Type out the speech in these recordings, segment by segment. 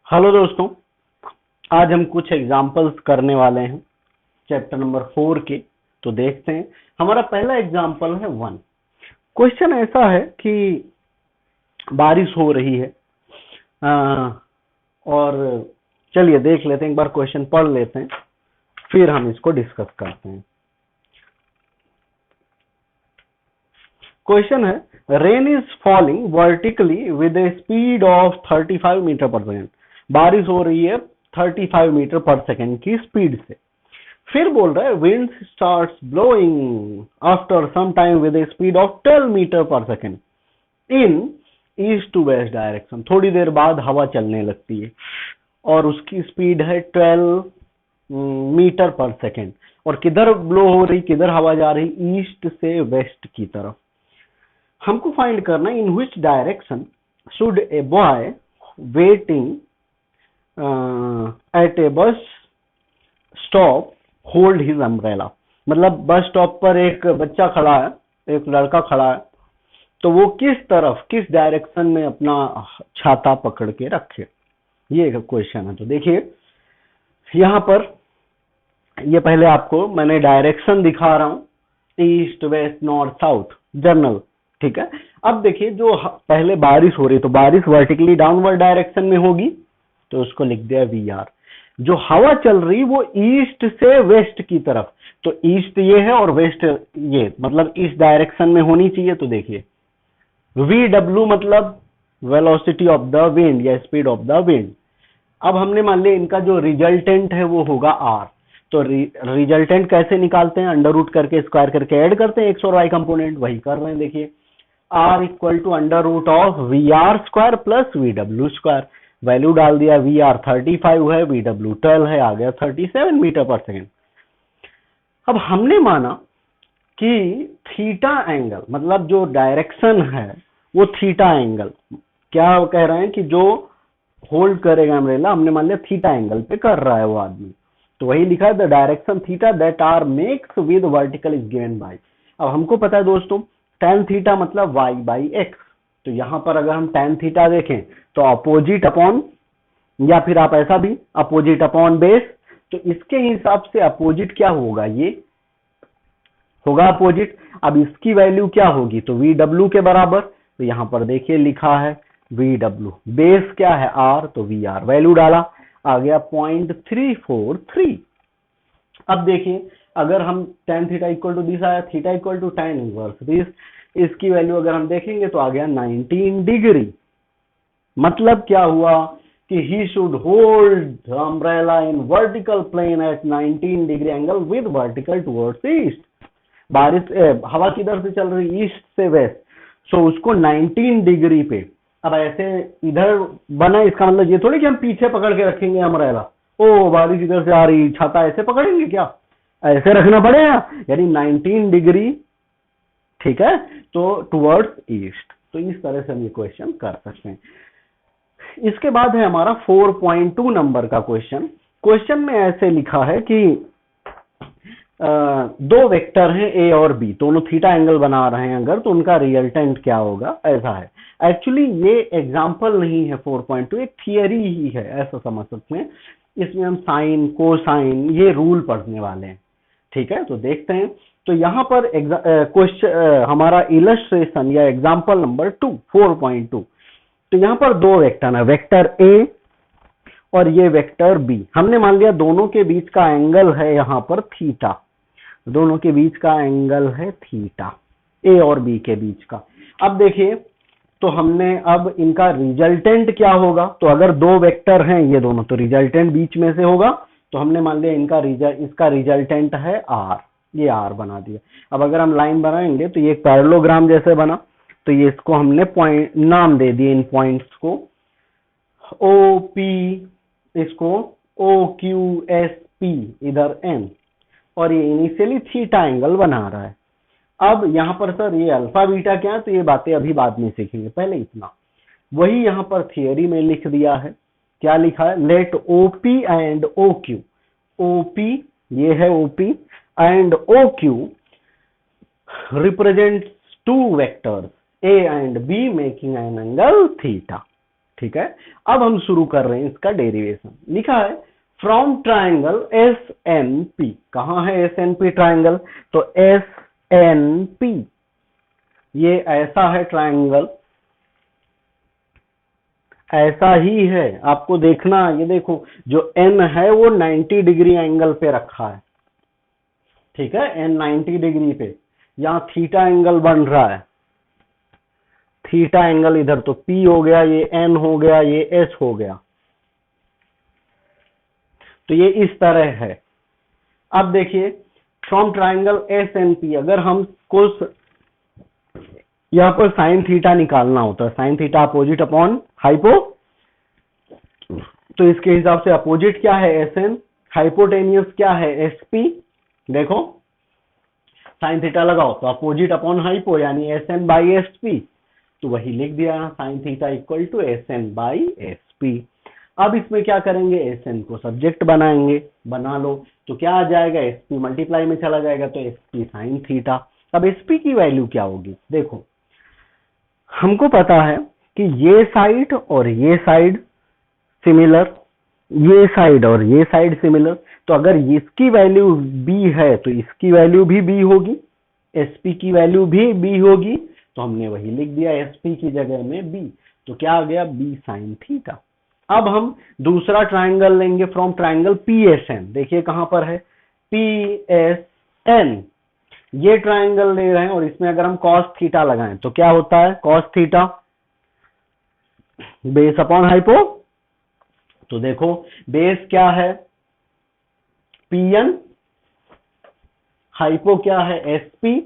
Hello दोस्तों, आज हम कुछ एग्जाम्पल्स करने वाले हैं चैप्टर नंबर 4 के। तो देखते हैं। हमारा पहला एग्जाम्पल है 1। क्वेश्चन ऐसा है कि बारिश हो रही है और चलिए देख लेते हैं, एक बार क्वेश्चन पढ़ लेते हैं, फिर हम इसको डिस्कस करते हैं। क्वेश्चन है, rain is falling vertically with a speed of 35 metre per second. बारिश हो रही है 35 मीटर पर सेकेंड की स्पीड से। फिर बोल रहा है wind starts blowing after some time with a speed of 12 metre per second in east to west direction. थोड़ी देर बाद हवा चलने लगती है और उसकी स्पीड है 12 मीटर पर सेकेंड। और किधर ब्लो हो रही, किधर हवा जा रही, ईस्ट से वेस्ट की तरफ। हमको फाइंड करना है in which direction should a boy waiting at a bus stop hold his umbrella. मतलब बस स्टॉप पर एक बच्चा खड़ा है, एक लड़का खड़ा है, तो वो किस तरफ, किस डायरेक्शन में अपना छाता पकड़ के रखे, ये क्वेश्चन है। तो देखिए यहां पर ये पहले आपको मैंने डायरेक्शन दिखा रहा हूं, east west north south general, ठीक है। अब देखिए जो पहले बारिश हो रही, तो बारिश वर्टिकली डाउनवर्ड डायरेक्शन में होगी, तो उसको लिख दिया VR। जो हवा चल रही वो ईस्ट से वेस्ट की तरफ, तो ईस्ट ये है और वेस्ट ये, मतलब इस डायरेक्शन में होनी चाहिए। तो देखिए VW मतलब वेलोसिटी ऑफ द विंड या स्पीड ऑफ द विंड। अब हमने मान लिया इनका जो रिजल्टेंट है वो होगा R। तो रिजल्टेंट कैसे निकालते हैं, अंडर रूट करके स्क्वायर करके ऐड करते हैं एक्स और वाई कंपोनेंट, वही कर रहे हैं। देखिए R equal to under root of VR square plus VW square. Value डाल दिया, VR 35 है, VW 12 है, आ गया 37 मीटर पर सेकेंड। अब हमने माना कि थीटा एंगल, मतलब जो डायरेक्शन है वो थीटा एंगल, क्या कह रहे हैं कि जो होल्ड करेगा अम्ब्रेला, हमने मान लिया थीटा एंगल पे कर रहा है वो आदमी, तो वही लिखा है the direction theta that R makes with vertical is given by. अब हमको पता है दोस्तों tan थीटा मतलब y बाई एक्स। तो यहां पर अगर हम tan थीटा देखें तो अपोजिट अपॉन, या फिर आप ऐसा भी अपोजिट अपॉन बेस, तो इसके हिसाब से अपोजिट क्या होगा, ये होगा अपोजिट। अब इसकी वैल्यू क्या होगी, तो VW के बराबर। तो यहां पर देखिए लिखा है VW, बेस क्या है R, तो VR वैल्यू डाला, आ गया 0.343। अब देखिए अगर हम tan theta equal to this आया, theta equal to tan inverse this, इसकी वैल्यू अगर हम देखेंगे तो आ गया 19 डिग्री। मतलब क्या हुआ कि he should hold umbrella in vertical plane at 19 degree angle with vertical towards east. बारिश हवा किधर से चल रही, ईस्ट से वेस्ट, सो उसको 19 डिग्री पे। अब ऐसे इधर बना, इसका मतलब ये थोड़ी कि हम पीछे पकड़ के रखेंगे अम्ब्रेला, ओ बारिश इधर से आ रही, छाता ऐसे पकड़ेंगे क्या, ऐसे रखना पड़ेगा, यानी 19 डिग्री, ठीक है, तो टुवर्ड्स ईस्ट। तो इस तरह से हम ये क्वेश्चन कर सकते हैं। इसके बाद है हमारा 4.2 नंबर का क्वेश्चन। क्वेश्चन में ऐसे लिखा है कि दो वेक्टर हैं A और B, दोनों थीटा एंगल बना रहे हैं अगर, तो उनका रिजल्टेंट क्या होगा, ऐसा है। एक्चुअली ये एग्जाम्पल नहीं है 4.2, एक थियरी ही है, ऐसा समझ सकते हैं। इसमें हम साइन कोसाइन ये रूल पढ़ने वाले हैं, ठीक है। तो देखते हैं। तो यहाँ पर क्वेश्चन हमारा इलस्ट्रेशन या एग्जाम्पल नंबर 2 4.2। तो यहाँ पर दो वेक्टर है, वेक्टर A और ये वेक्टर B। हमने मान लिया दोनों के बीच का एंगल है यहाँ पर थीटा, दोनों के बीच का एंगल है थीटा, A और B के बीच का। अब देखिए तो हमने अब इनका रिजल्टेंट क्या होगा, तो अगर दो वेक्टर हैं ये दोनों, तो रिजल्टेंट बीच में से होगा। तो हमने मान लिया इसका रिजल्टेंट है R, ये R बना दिया। अब अगर हम लाइन बनाएंगे तो ये एक पैरेललोग्राम जैसे बना, तो ये इसको हमने पॉइंट नाम दे दिए, इन पॉइंट्स को OP, इसको OQSP, इधर N, और ये इनिशियली थीटा एंगल बना रहा है। अब यहाँ पर सर ये अल्फा बीटा क्या है, तो ये बातें अभी बाद में सीखेंगे, पहले इतना। वही यहाँ पर थियरी में लिख दिया है, क्या लिखा है, let OP and OQ, OP ये है OP and OQ represent two vectors A and B making an angle theta। ठीक है, अब हम शुरू कर रहे हैं इसका डेरिवेशन। लिखा है from triangle S N P. कहाँ है एस एन पी ट्राइंगल? तो एस एन पी ये ऐसा है ट्राइंगल, ऐसा ही है। आपको देखना, ये देखो जो एन है वो 90 डिग्री एंगल पे रखा है, ठीक है, एन 90 डिग्री पे, यहाँ थीटा एंगल बन रहा है, थीटा एंगल इधर, तो पी हो गया, ये एन हो गया, ये एस हो गया, तो ये इस तरह है। अब देखिए from triangle S N P, अगर हमको यहाँ पर साइन थीटा निकालना होता है, sine theta opposite upon hypo, तो इसके हिसाब से अपोजिट क्या है एस एन, हाइपोटेनियस क्या है एस पी। देखो साइन थीटा लगाओ तो अपोजिट अपॉन हाइपो यानी S N by S P, तो वही लिख दिया sine theta equal to S N by S P. अब इसमें क्या करेंगे, एस एन को सब्जेक्ट बनाएंगे, बना लो, तो क्या आ जाएगा, एस पी मल्टीप्लाई में चला जाएगा तो एस पी साइन थीटा। अब एस पी की वैल्यू क्या होगी, देखो हमको पता है कि ये साइड और ये साइड सिमिलर, ये साइड और ये साइड सिमिलर, तो अगर इसकी वैल्यू बी है तो इसकी वैल्यू भी बी होगी, एसपी की वैल्यू भी बी होगी, तो हमने वही लिख दिया एसपी की जगह में बी, तो क्या आ गया बी साइन थीटा। अब हम दूसरा ट्राइंगल लेंगे from triangle P S N. देखिए कहां पर है पी एस एन, ये ट्राइंगल ले रहे हैं और इसमें अगर हम कॉस थीटा लगाएं तो क्या होता है, cos theta base upon hypo, तो देखो बेस क्या है पीएन, हाइपो क्या है एसपी,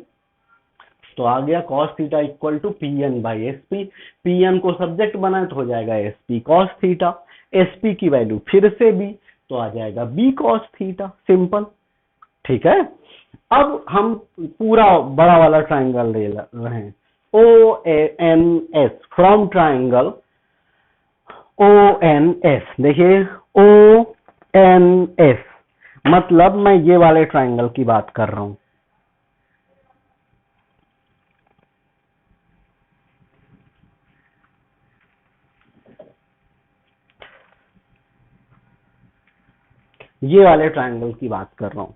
तो आ गया cos theta equal to PN by SP. PN को सब्जेक्ट बनाए तो हो जाएगा एसपी कॉस थीटा, एसपी की वैल्यू फिर से बी, तो आ जाएगा बी कॉस थीटा, सिंपल, ठीक है। अब हम पूरा बड़ा वाला ट्राइंगल ले रहे हैं, O N S, from triangle O N S. देखिए ओ एन एस मतलब मैं ये वाले ट्राइंगल की बात कर रहा हूं, ये वाले ट्राइंगल की बात कर रहा हूं।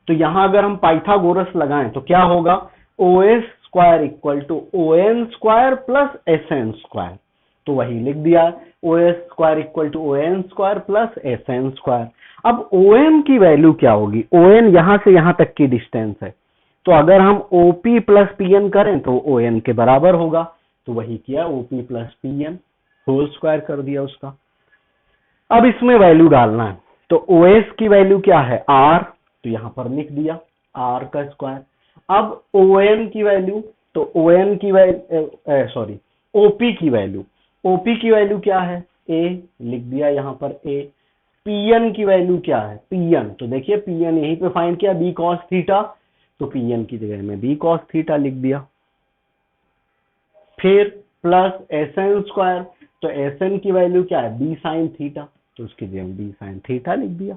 तो यहां अगर हम पाइथागोरस लगाएं तो क्या होगा, O S square equal to O N square plus S N square, तो वही लिख दिया O S square equal to O N square plus S N square. अब ओ एन की वैल्यू क्या होगी, ओ एन यहां से यहां तक की डिस्टेंस है, तो अगर हम ओपी प्लस पी एन करें तो ओ एन के बराबर होगा, तो वही किया OP plus P N whole square कर दिया उसका। अब इसमें वैल्यू डालना है, तो ओ एस की वैल्यू क्या है आर, तो यहां पर लिख दिया आर का स्क्वायर। अब ओ एन की वैल्यू, तो ओ एन की वैल्यू सॉरी ओपी की वैल्यू, ओपी की वैल्यू क्या है ए, लिख दिया यहां पर ए। पीएन की वैल्यू क्या है पीएन, तो देखिए पीएन यहीं पे फाइंड किया बी कॉस थीटा, तो पीएन की जगह में बी कॉस थीटा लिख दिया। फिर प्लस एस एन स्क्वायर, तो एस एन की वैल्यू क्या है बी साइन थीटा, तो उसकी जगह बी साइन थीटा लिख दिया।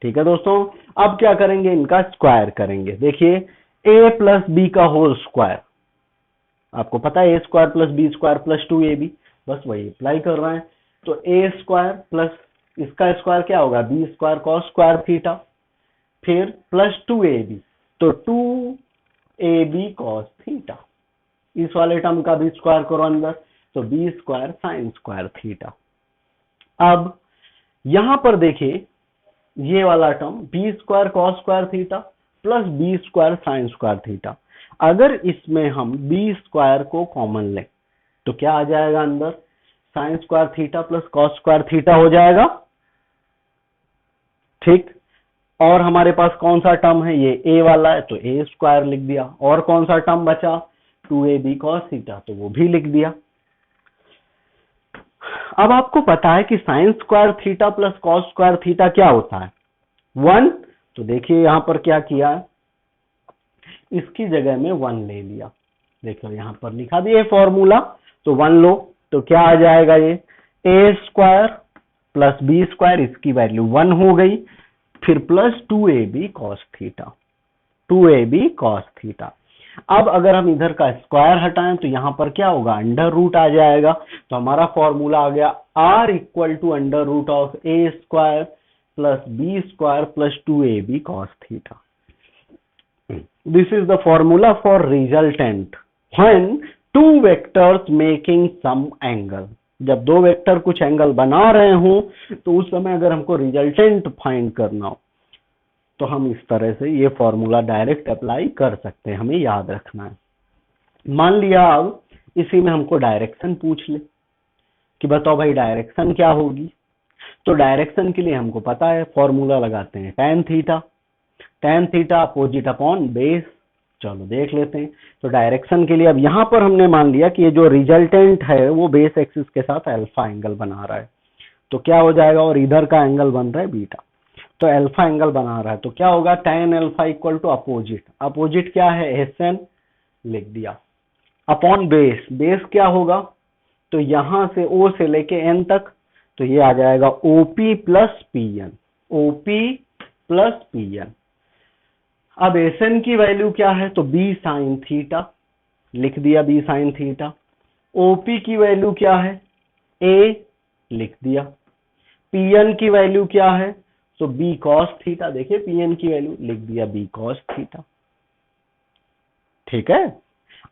ठीक है दोस्तों, अब क्या करेंगे, इनका स्क्वायर करेंगे। देखिए ए प्लस बी का होल स्क्वायर, आपको पता है A square plus B square plus 2ab, बस वही अप्लाई कर रहे हैं। तो ए स्क्वायर प्लस इसका स्क्वायर क्या होगा B square cos square theta, फिर प्लस 2ab, तो 2ab कॉस थीटा, इस वाले टर्म का भी स्क्वायर करो अंदर, तो B square sine square theta. अब यहां पर देखिए ये वाला term B square cos square theta plus B square sine square theta, अगर इसमें हम बी स्क्वायर को कॉमन लें तो क्या आ जाएगा अंदर, sign square theta plus cos square theta हो जाएगा, ठीक। और हमारे पास कौन सा टर्म है, ये ए वाला है, तो ए स्क्वायर लिख दिया। और कौन सा टर्म बचा 2ab कॉस थीटा, तो वो भी लिख दिया। अब आपको पता है कि sign square theta plus cos square theta क्या होता है 1, तो देखिए यहां पर क्या किया, इसकी जगह में 1 ले लिया, देखो यहां पर लिखा दिया फॉर्मूला, तो 1 लो, तो क्या आ जाएगा ये ए स्क्वायर प्लस बी स्क्वायर, इसकी वैल्यू 1 हो गई, फिर plus 2ab cos theta, 2ab cos theta. अब अगर हम इधर का स्क्वायर हटाएं तो यहाँ पर क्या होगा, अंडर रूट आ जाएगा। तो हमारा फॉर्मूला आ गया r equal to under root of a square plus B square plus 2ab cos theta. This is the formula for resultant when two vectors making some angle. जब दो वेक्टर कुछ angle बना रहे हो तो उस समय अगर हमको रिजल्टेंट फाइंड करना हो तो हम इस तरह से ये फॉर्मूला डायरेक्ट अप्लाई कर सकते हैं, हमें याद रखना है। मान लिया अब इसी में हमको डायरेक्शन पूछ ले कि बताओ भाई डायरेक्शन क्या होगी। तो डायरेक्शन के लिए हमको पता है, फॉर्मूला लगाते हैं tan theta opposite upon base. चलो देख लेते हैं। तो डायरेक्शन के लिए अब यहाँ पर हमने मान लिया कि ये जो रिजल्टेंट है वो बेस एक्सिस के साथ अल्फा एंगल बना रहा है, तो क्या हो जाएगा, और इधर का एंगल बन रहा है बीटा, तो अल्फा एंगल बना रहा है, तो क्या होगा tan alpha equal to opposite क्या है SN लिख दिया, अपॉन बेस क्या होगा, तो यहां से O से लेके N तक, तो ये आ जाएगा OP प्लस PN। अब SN की वैल्यू क्या है, तो B साइन थीटा लिख दिया, B साइन थीटा। OP की वैल्यू क्या है, A लिख दिया। PN की वैल्यू क्या है, तो B cos थीटा, देखिए PN की वैल्यू लिख दिया B cos थीटा। ठीक है,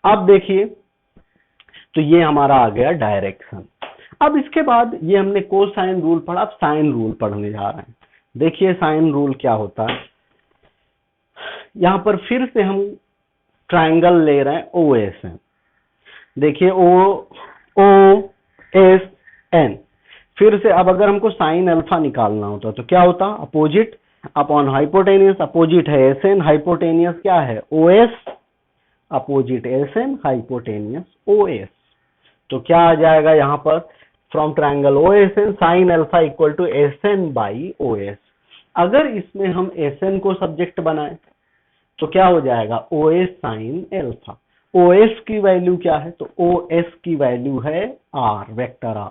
अब देखिए तो ये हमारा आ गया डायरेक्शन। अब इसके बाद ये हमने कोसाइन रूल पढ़ा, अब साइन रूल पढ़ने जा रहे हैं। देखिए साइन रूल क्या होता है, यहां पर फिर से हम ट्राइंगल ले रहे हैं OSN। देखिए OSN, फिर से अब अगर हमको साइन अल्फा निकालना होता तो क्या होता, अपोजिट अपॉन हाइपोटेनियस, अपोजिट है SN, हाइपोटेनियस क्या है OS, opposite SN hypotenuse OS। तो क्या आ जाएगा यहाँ पर, from triangle OSN sine alpha equal to SN by OS। अगर इसमें हम SN को सब्जेक्ट बनाए तो क्या हो जाएगा OS साइन अल्फा। OS की वैल्यू क्या है, तो OS की वैल्यू है R, वेक्टर R,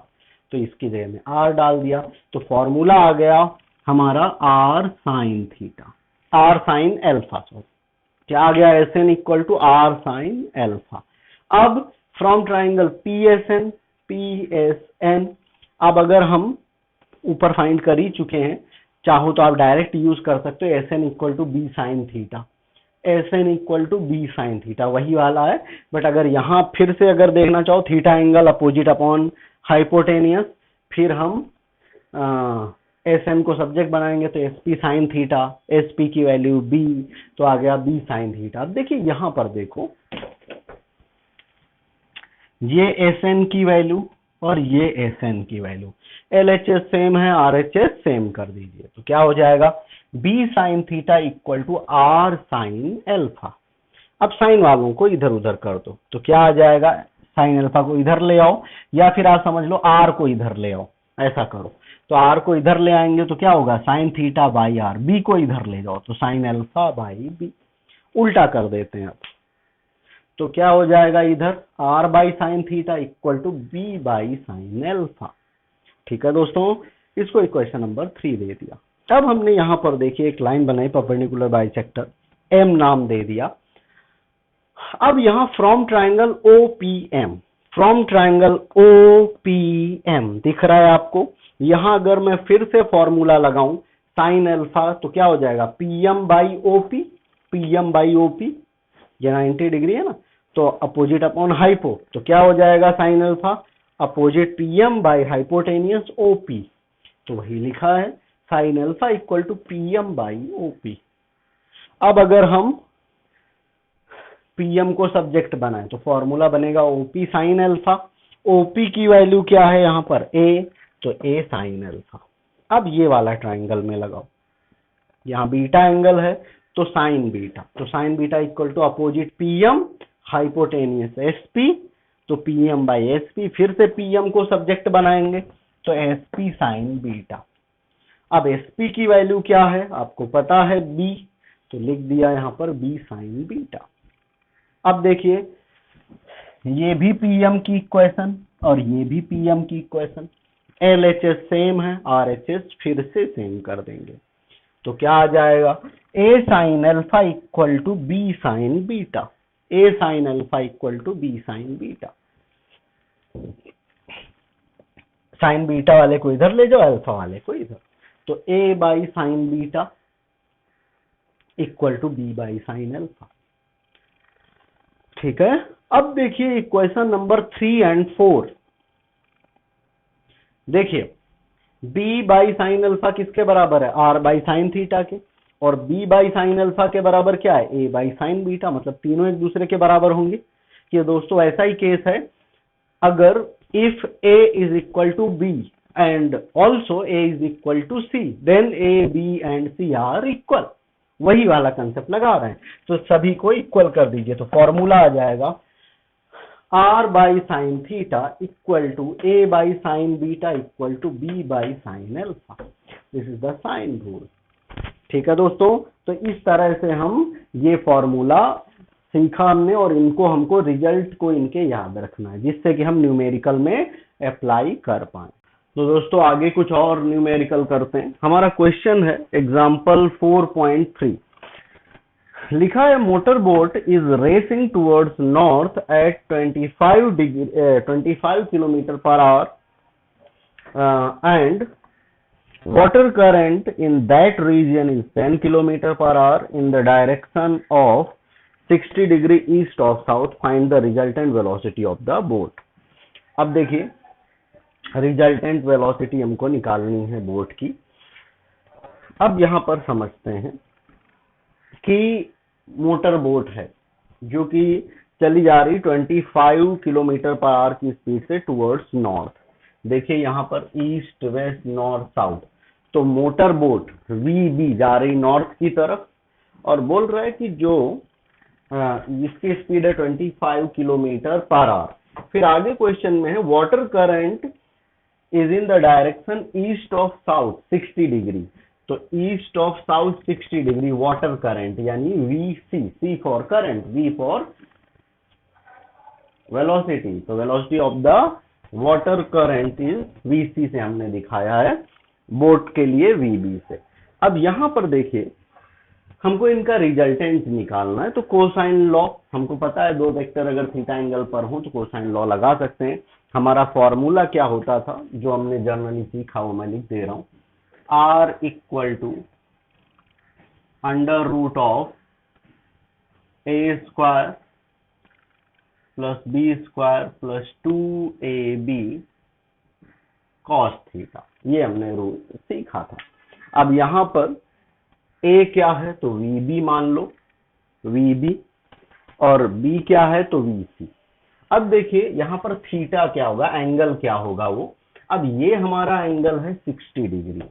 तो इसकी जगह में R डाल दिया, तो फॉर्मूला आ गया हमारा R sine theta, R sine alpha, sorry क्या आ गया, SN equal to R sine alpha. अब फ्रॉम ट्राइंगल PSN, अब अगर हम ऊपर फाइंड कर ही चुके हैं, चाहो तो आप डायरेक्ट यूज कर सकते हो, SN equal to B sine theta, SN equal to B sine theta वही वाला है। बट अगर यहाँ फिर से अगर देखना चाहो, theta angle opposite upon hypotenuse, फिर हम SN को सब्जेक्ट बनाएंगे तो SP साइन थीटा, SP की वैल्यू B, तो आ गया B साइन थीटा। अब देखिए यहाँ पर देखो, ये SN की वैल्यू और ये SN की वैल्यू, LHS सेम है, RHS सेम कर दीजिए, तो क्या हो जाएगा B sine theta equal to R sine alpha. अब साइन वालों को इधर उधर कर दो, तो क्या आ जाएगा, साइन अल्फा को इधर ले आओ, या फिर आप समझ लो R को इधर ले आओ, ऐसा करो, तो R को इधर ले आएंगे तो क्या होगा, sine theta by R, B को इधर ले जाओ तो साइन अल्फा बाई B, उल्टा कर देते हैं अब, तो क्या हो जाएगा इधर R by sine theta equal to B by sine alpha. ठीक है दोस्तों, इसको इक्वेशन नंबर 3 दे दिया। अब हमने यहाँ पर देखिए एक लाइन बनाई परपेंडिकुलर बाइसेक्टर, M नाम दे दिया। अब यहाँ फ्रॉम ट्राइंगल OPM दिख रहा है आपको, यहाँ अगर मैं फिर से फॉर्मूला लगाऊं साइन अल्फा, तो क्या हो जाएगा PM बाई OP, ये 90 डिग्री है ना, तो अपोजिट अपॉन हाइपो, तो क्या हो जाएगा sine alpha opposite PM by hypotenuse OP, तो वही लिखा है sine alpha equal to PM by OP। अब अगर हम PM को सब्जेक्ट बनाए तो फॉर्मूला बनेगा OP साइन अल्फा, OP की वैल्यू क्या है यहाँ पर A, तो A साइन अल्फा। अब ये वाला ट्राइंगल में लगाओ, यहाँ बीटा एंगल है तो sine beta equal to opposite PM hypotenuse SP, तो PM बाई SP, फिर से PM को सब्जेक्ट बनाएंगे तो SP साइन बीटा। अब SP की वैल्यू क्या है आपको पता है B, तो लिख दिया यहाँ पर B साइन बीटा। अब देखिए ये भी PM की इक्वेशन और ये भी PM की इक्वेशन, LHS सेम है, RHS फिर से सेम कर देंगे, तो क्या आ जाएगा A sine alpha equal to B sine beta. A sine alpha equal to B sine beta. Sine beta वाले को इधर ले जाओ, अल्फा वाले को इधर, तो A by sine beta equal to B by sine alpha. ठीक है, अब देखिए इक्वेशन नंबर 3 एंड 4। देखिए b बाई साइन अल्फा किसके बराबर है, r बाई साइन थीटा के, और b बाई साइन अल्फा के बराबर क्या है, a बाई साइन बीटा, मतलब तीनों एक दूसरे के बराबर होंगे। ये दोस्तों ऐसा ही केस है, अगर if a is equal to b and also a is equal to c, then a b and c are equal. वही वाला कंसेप्ट लगा रहे हैं, तो सभी को इक्वल कर दीजिए, तो फॉर्मूला आ जाएगा r by sine theta equal to a by sine beta equal to b by sine alpha. This is the sine rule. ठीक है दोस्तों, तो इस तरह से हम ये फॉर्मूला सीखा हमने, और इनको हमको रिजल्ट को इनके याद रखना है, जिससे कि हम न्यूमेरिकल में अप्लाई कर पाए। तो दोस्तों आगे कुछ और न्यूमेरिकल करते हैं। हमारा क्वेश्चन है एग्जाम्पल 4.3। लिखा है motor boat is racing towards north at 25 kilometre per hour and water current in that region is 10 kilometer per hour in the direction of 60 degree east of south. Find the resultant velocity of the boat. अब देखिए resultant velocity हमको निकालनी है boat की। अब यहां पर समझते हैं कि मोटर बोट है जो कि चली जा रही 25 किलोमीटर पर आवर की स्पीड से टुवर्ड्स नॉर्थ। देखिए यहाँ पर ईस्ट वेस्ट नॉर्थ साउथ, तो मोटर बोट वीबी जा रही नॉर्थ की तरफ, और बोल रहा है कि जो इसकी स्पीड है 25 किलोमीटर पर आवर। फिर आगे क्वेश्चन में है water current is in the direction east of south 60 degree. तो east of south 60 degree water current यानी VC, C for current, V for velocity, तो velocity of the water current is VC से हमने दिखाया है, boat के लिए वीबी से। अब यहां पर देखिए हमको इनका रिजल्टेंट निकालना है, तो कोसाइन लॉ हमको पता है, दो वेक्टर अगर थीटा एंगल पर हो तो कोसाइन लॉ लगा सकते हैं। हमारा फॉर्मूला क्या होता था जो हमने जनरली सीखा वो मैं लिख दे रहा हूं, R equal to under root of A square plus B square plus 2ab cos theta. ये हमने रूल सीखा था। अब यहां पर a क्या है तो vb मान लो, vb, और b क्या है तो vc। अब देखिए यहां पर थीटा क्या होगा, एंगल क्या होगा वो। अब ये हमारा एंगल है 60 डिग्री,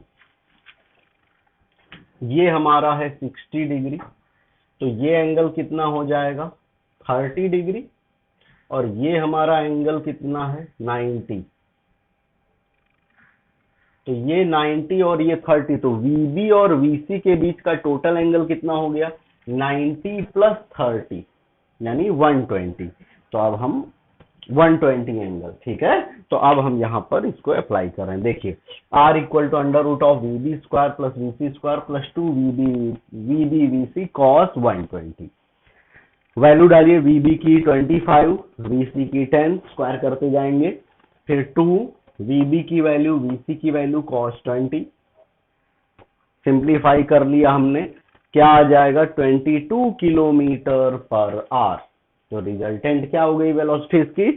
ये हमारा है 60 डिग्री, तो ये एंगल कितना हो जाएगा 30 डिग्री, और ये हमारा एंगल कितना है 90, तो ये 90 और ये 30, तो VB और VC के बीच का टोटल एंगल कितना हो गया 90 प्लस 30 यानी 120। तो अब हम 120 एंगल, ठीक है। तो अब हम यहाँ पर इसको अप्लाई कर रहे हैं। देखिए R equal to under root of VB square plus VC square plus 2VB VC cos 120। Value डालिए, VB की 25, VC की 10, स्क्वायर करते जाएंगे, फिर 2 VB की वैल्यू VC की वैल्यू cos 20, सिंप्लीफाई कर लिया हमने, क्या आ जाएगा 22 किलोमीटर पर आवर। तो रिजल्टेंट क्या हो गई वेलोसिटी इसकी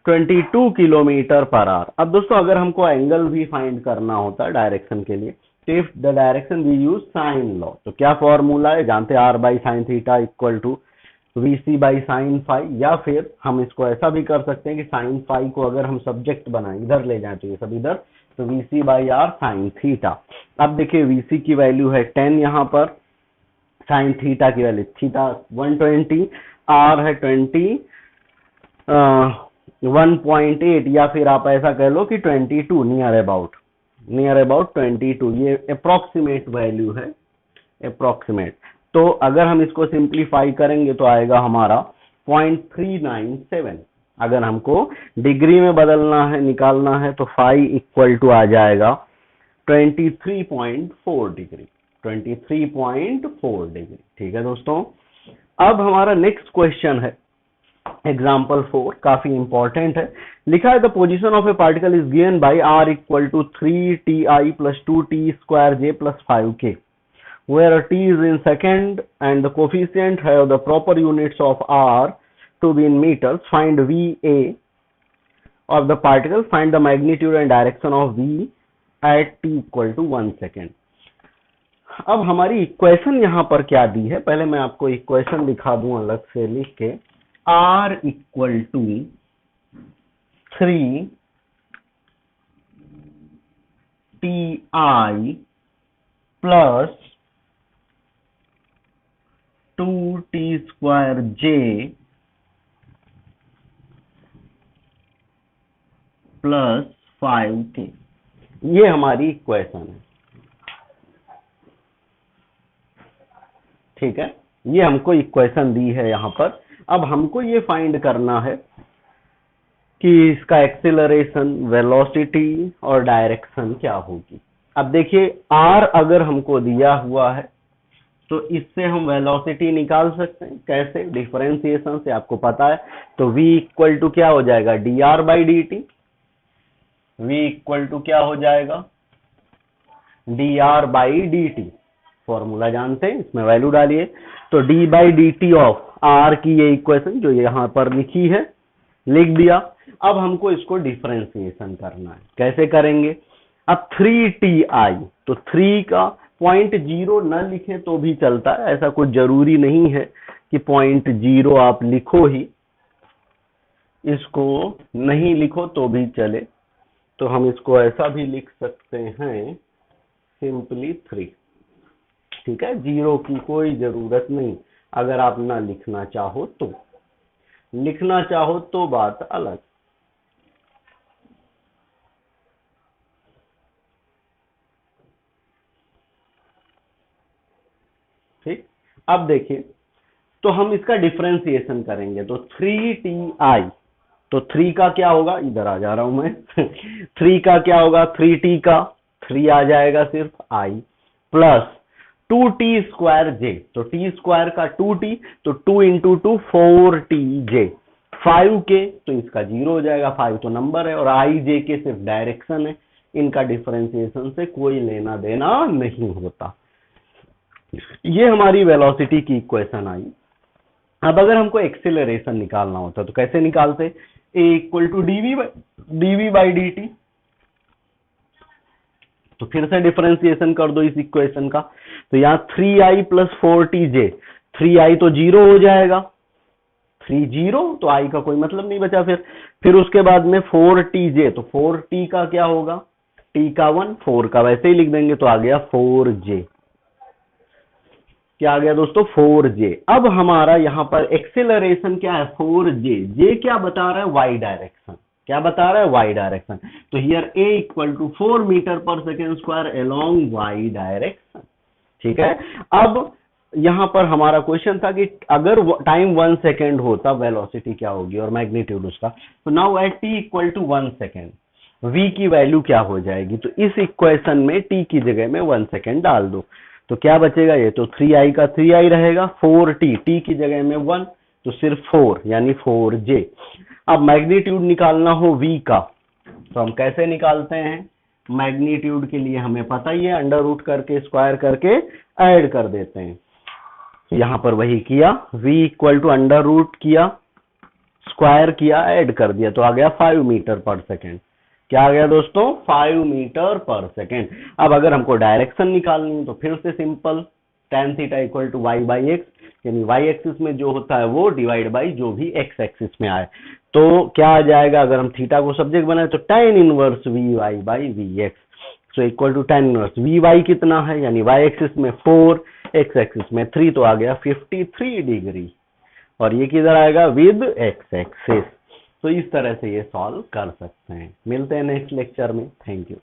22 किलोमीटर पर आवर। अब दोस्तों अगर हमको एंगल भी फाइंड करना होता है डायरेक्शन के लिए, if the direction we use sine law, तो क्या फॉर्मूला है जानते हैं, r by sine theta equal to VC by sine phi, या फिर हम इसको ऐसा भी कर सकते हैं कि साइन फाई को अगर हम सब्जेक्ट बनाएं, इधर ले जाए तो ये सब इधर, तो VC by R sine theta. अब देखिए VC की वैल्यू है 10 यहाँ पर, साइन थीटा की वैल्यू थीटा 120, R है 1.8, या फिर आप ऐसा कह लो कि 22, नियर अबाउट 22, ये अप्रोक्सीमेट वैल्यू है, अप्रोक्सीमेट। तो अगर हम इसको सिंप्लीफाई करेंगे तो आएगा हमारा 0.397। अगर हमको डिग्री में बदलना है, निकालना है, तो फाई इक्वल टू आ जाएगा 23.4 डिग्री, 23.4 डिग्री। ठीक है दोस्तों, अब हमारा नेक्स्ट क्वेश्चन है एग्जाम्पल 4 काफी इंपॉर्टेंट है। लिखा है the position of a particle is given by r equal to 3ti plus 2t square j plus 5k where t is in second and the coefficient have the proper units of r to be in meters. Find va of the particle, find the magnitude and direction of v at t equal to 1 second. अब हमारी equation यहाँ पर क्या दी है, पहले मैं आपको equation दिखा दूं अलग से लिख के। r equal to 3 ti plus 2t square j plus 5k, ये हमारी इक्वेशन है। ठीक है, ये हमको इक्वेशन दी है यहाँ पर। अब हमको ये फाइंड करना है कि इसका एक्सेलरेशन, वेलोसिटी और डायरेक्शन क्या होगी। अब देखिए r अगर हमको दिया हुआ है तो इससे हम वेलोसिटी निकाल सकते हैं। कैसे? डिफरेंशिएशन से, आपको पता है। तो v इक्वल टू क्या हो जाएगा, dr by D T. v equal to क्या हो जाएगा, dr by D T. Formula जानते हैं, इसमें वैल्यू डालिए। तो d by D T of r की ये इक्वेशन जो यहाँ पर लिखी है, लिख दिया। अब हमको इसको डिफरेंशिएशन करना है। कैसे करेंगे? अब 3ti, तो 3 का 0.0 न लिखे तो भी चलता है, ऐसा कुछ जरूरी नहीं है कि 0.0 आप लिखो ही, इसको नहीं लिखो तो भी चले। तो हम इसको ऐसा भी लिख सकते हैं, सिंपली 3। ठीक है, 0 की कोई जरूरत नहीं। अगर आप ना लिखना चाहो तो, लिखना चाहो तो बात अलग। ठीक, अब देखिए, तो हम इसका डिफरेंशिएशन करेंगे। तो 3ti, तो 3 का क्या होगा, इधर आ जा रहा हूं मैं 3 का क्या होगा, 3t का 3 आ जाएगा सिर्फ i, plus 2t square j, तो t स्क्वायर का 2t, तो 2 इंटू 2 4tj, 5k, तो इसका 0 हो जाएगा। 5 तो नंबर है और i j के सिर्फ डायरेक्शन है, इनका डिफरेंशिएशन से कोई लेना देना नहीं होता। ये हमारी वेलोसिटी की इक्वेशन आई। अब अगर हमको एक्सेलरेशन निकालना होता तो कैसे निकालते? a equal to dv by D T. तो फिर से डिफरेंशिएशन कर दो इस इक्वेशन का। तो यहाँ 3i प्लस 4tj, 3i तो 0 हो जाएगा, 3 0, तो i का कोई मतलब नहीं बचा। फिर उसके बाद में 4tj, तो 4t का क्या होगा, t का 1, 4 का वैसे ही लिख देंगे, तो आ गया 4j। क्या आ गया दोस्तों, 4j। अब हमारा यहाँ पर एक्सेलरेशन क्या है, 4j। j क्या बता रहा है, y डायरेक्शन। क्या बता रहा है, y डायरेक्शन। तो here a equal to 4 metre per second square along y direction. ठीक है, अब यहाँ पर हमारा क्वेश्चन था कि अगर टाइम 1 सेकेंड हो तब वेलोसिटी क्या होगी और मैग्नीट्यूड उसका। तो now at t equal to 1 second v की वैल्यू क्या हो जाएगी। तो इस इक्वेशन में t की जगह में 1 सेकेंड डाल दो, तो क्या बचेगा, ये तो 3i का 3i रहेगा, 4t, t की जगह में 1, तो सिर्फ 4 यानी 4j। अब मैग्नीट्यूड निकालना हो v का, तो हम कैसे निकालते हैं? मैग्नीट्यूड के लिए हमें पता ही है, अंडर रूट करके, स्क्वायर करके ऐड कर देते हैं। यहाँ पर वही किया, v equal to under root किया, स्क्वायर किया, ऐड कर दिया, तो आ गया 5 मीटर पर सेकेंड। क्या आ गया दोस्तों, 5 मीटर पर सेकेंड। अब अगर हमको डायरेक्शन निकालनी है तो फिर से simple, tan theta equal to y by X, यानी y एक्सिस में जो होता है वो डिवाइड बाई जो भी x एक्सिस में आए। तो क्या आ जाएगा, अगर हम थीटा को सब्जेक्ट बनाए तो tan inverse vy by vx, so equal to tan inverse vy कितना है, यानी y एक्सिस में 4, x एक्सिस में 3, तो आ गया 53 डिग्री। और ये किधर आएगा, विद x एक्सिस। तो इस तरह से ये सॉल्व कर सकते हैं। मिलते हैं नेक्स्ट लेक्चर में। Thank you.